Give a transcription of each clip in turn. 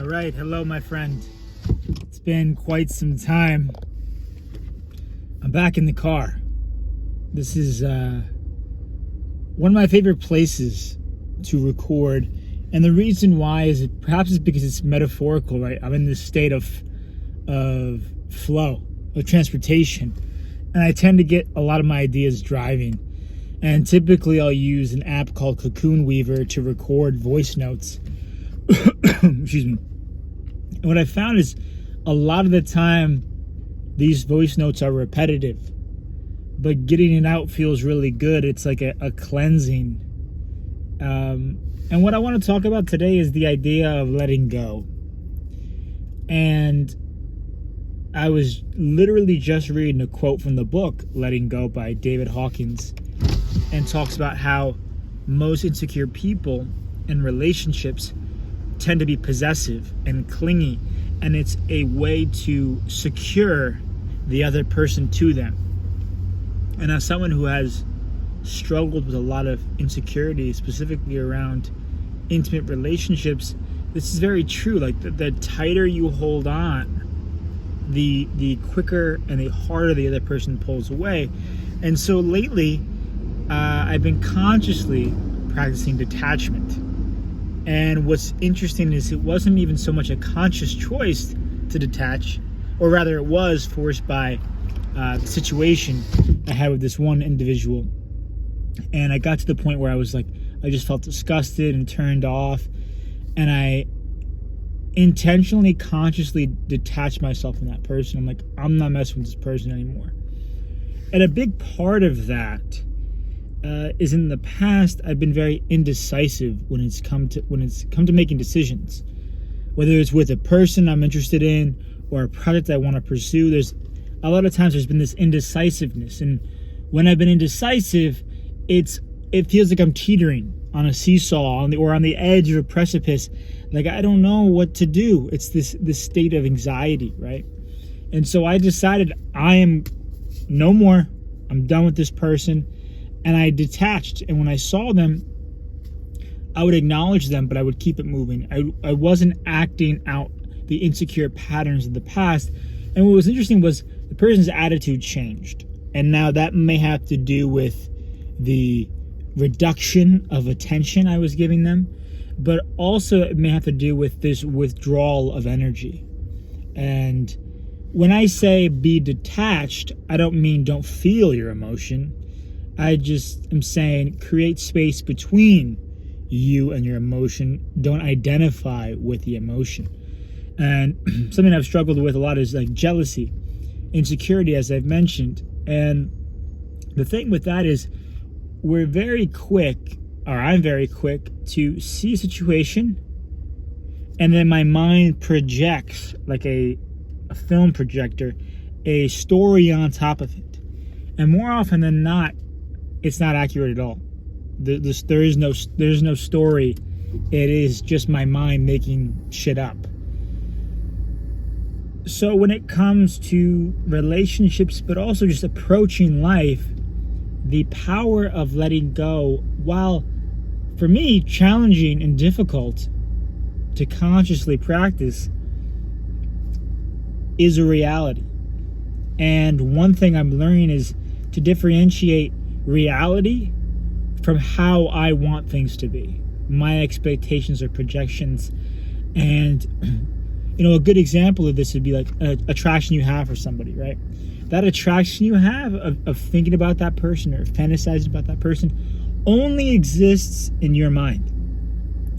All right, hello, my friend. It's been quite some time. I'm back in the car. This is one of my favorite places to record, and the reason why is perhaps it's because it's metaphorical, right? I'm in this state of flow, of transportation, and I tend to get a lot of my ideas driving. And typically I'll use an app called Cocoon Weaver to record voice notes. Excuse me. And what I found is a lot of the time these voice notes are repetitive, but getting it out feels really good. It's like a cleansing. And what I want to talk about today is the idea of letting go. And I was literally just reading a quote from the book Letting Go by David Hawkins, and talks about how most insecure people in relationships tend to be possessive and clingy, and it's a way to secure the other person to them. And as someone who has struggled with a lot of insecurity, specifically around intimate relationships, this is very true. Like the tighter you hold on, the quicker and the harder the other person pulls away. And so lately, I've been consciously practicing detachment. And what's interesting is it wasn't even so much a conscious choice to detach, or rather it was forced by the situation I had with this one individual. And I got to the point where I was like, I just felt disgusted and turned off. And I intentionally, consciously detached myself from that person. I'm like, I'm not messing with this person anymore. And a big part of that is in the past I've been very indecisive when it's come to making decisions, whether it's with a person I'm interested in or a project I want to pursue. There's a lot of times there's been this indecisiveness, and when I've been indecisive, it feels like I'm teetering on a seesaw or on the edge of a precipice. Like I don't know what to do. It's this state of anxiety, right? And so I decided I am no more. I'm done with this person. And I detached, and when I saw them, I would acknowledge them, but I would keep it moving. I wasn't acting out the insecure patterns of the past. And what was interesting was the person's attitude changed. And now that may have to do with the reduction of attention I was giving them, but also it may have to do with this withdrawal of energy. And when I say be detached, I don't mean don't feel your emotion. I just am saying create space between you and your emotion. Don't identify with the emotion. And something I've struggled with a lot is like jealousy, insecurity, as I've mentioned. And the thing with that is I'm very quick to see a situation, and then my mind projects like a film projector, a story on top of it. And more often than not, it's not accurate at all. There's no story. It is just my mind making shit up. So when it comes to relationships, but also just approaching life, the power of letting go, while for me challenging and difficult to consciously practice, is a reality. And one thing I'm learning is to differentiate reality from how I want things to be, my expectations or projections. And a good example of this would be like an attraction you have for somebody, right? That attraction you have of thinking about that person or fantasizing about that person only exists in your mind.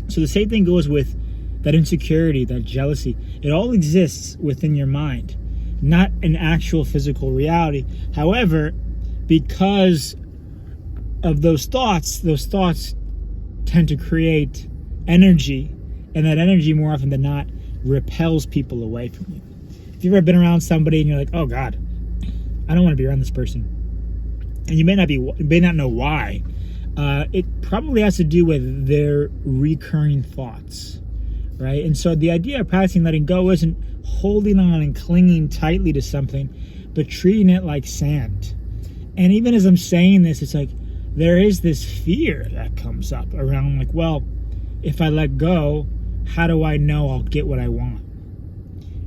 So the same thing goes with that insecurity, that jealousy. It all exists within your mind, not an actual physical reality. However, because of those thoughts tend to create energy, and that energy more often than not repels people away from you. If you've ever been around somebody and you're like, oh God, I don't want to be around this person, and you may not know why, it probably has to do with their recurring thoughts, right? And so the idea of practicing letting go isn't holding on and clinging tightly to something, but treating it like sand. And even as I'm saying this, it's like there is this fear that comes up around like, well, if I let go, how do I know I'll get what I want?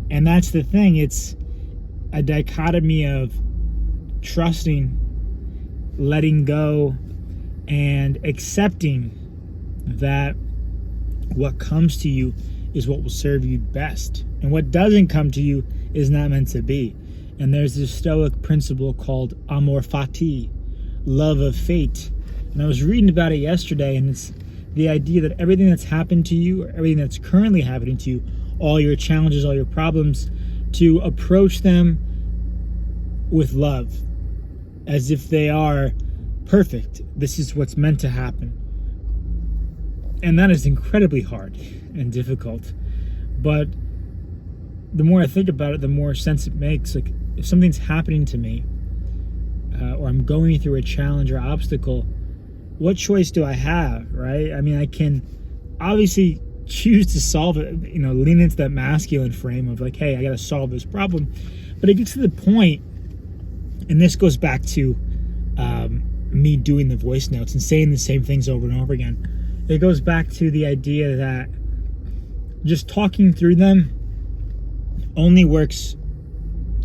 And that's the thing. It's a dichotomy of trusting, letting go, and accepting that what comes to you is what will serve you best. And what doesn't come to you is not meant to be. And there's this Stoic principle called Amor Fati, love of fate. And I was reading about it yesterday, and it's the idea that everything that's happened to you, or everything that's currently happening to you, all your challenges, all your problems, to approach them with love, as if they are perfect. This is what's meant to happen. And that is incredibly hard and difficult. But the more I think about it, the more sense it makes. Like, if something's happening to me, or I'm going through a challenge or obstacle, what choice do I have, right? I mean, I can obviously choose to solve it, lean into that masculine frame of like, hey, I got to solve this problem. But it gets to the point, and this goes back to me doing the voice notes and saying the same things over and over again. It goes back to the idea that just talking through them only works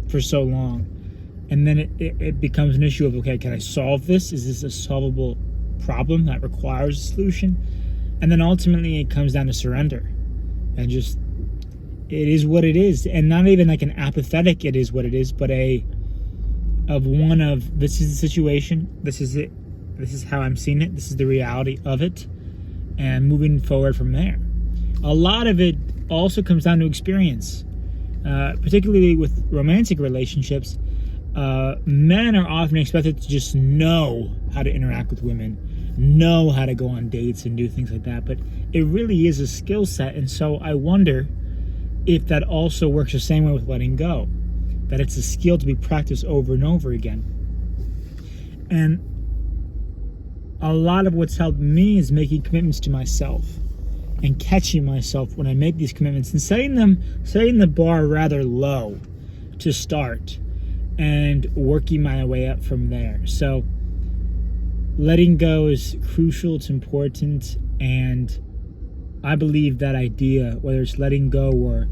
for so long. And then it becomes an issue of, okay, can I solve this? Is this a solvable problem that requires a solution? And then ultimately it comes down to surrender. And just, it is what it is. And not even like an apathetic it is what it is, but this is the situation, this is it, this is how I'm seeing it, this is the reality of it, and moving forward from there. A lot of it also comes down to experience, particularly with romantic relationships. Men are often expected to just know how to interact with women, know how to go on dates and do things like that, but it really is a skill set. And so I wonder if that also works the same way with letting go, that it's a skill to be practiced over and over again. And a lot of what's helped me is making commitments to myself and catching myself when I make these commitments and setting the bar rather low to start and working my way up from there. So letting go is crucial, it's important, and I believe that idea, whether it's letting go or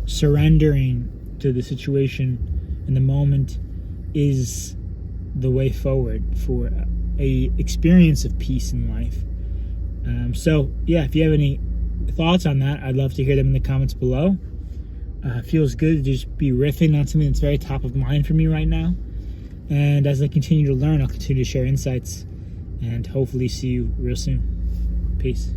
surrendering to the situation in the moment, is the way forward for a experience of peace in life. So yeah, if you have any thoughts on that, I'd love to hear them in the comments below. Feels good to just be riffing on something that's very top of mind for me right now. And as I continue to learn, I'll continue to share insights and hopefully see you real soon. Peace.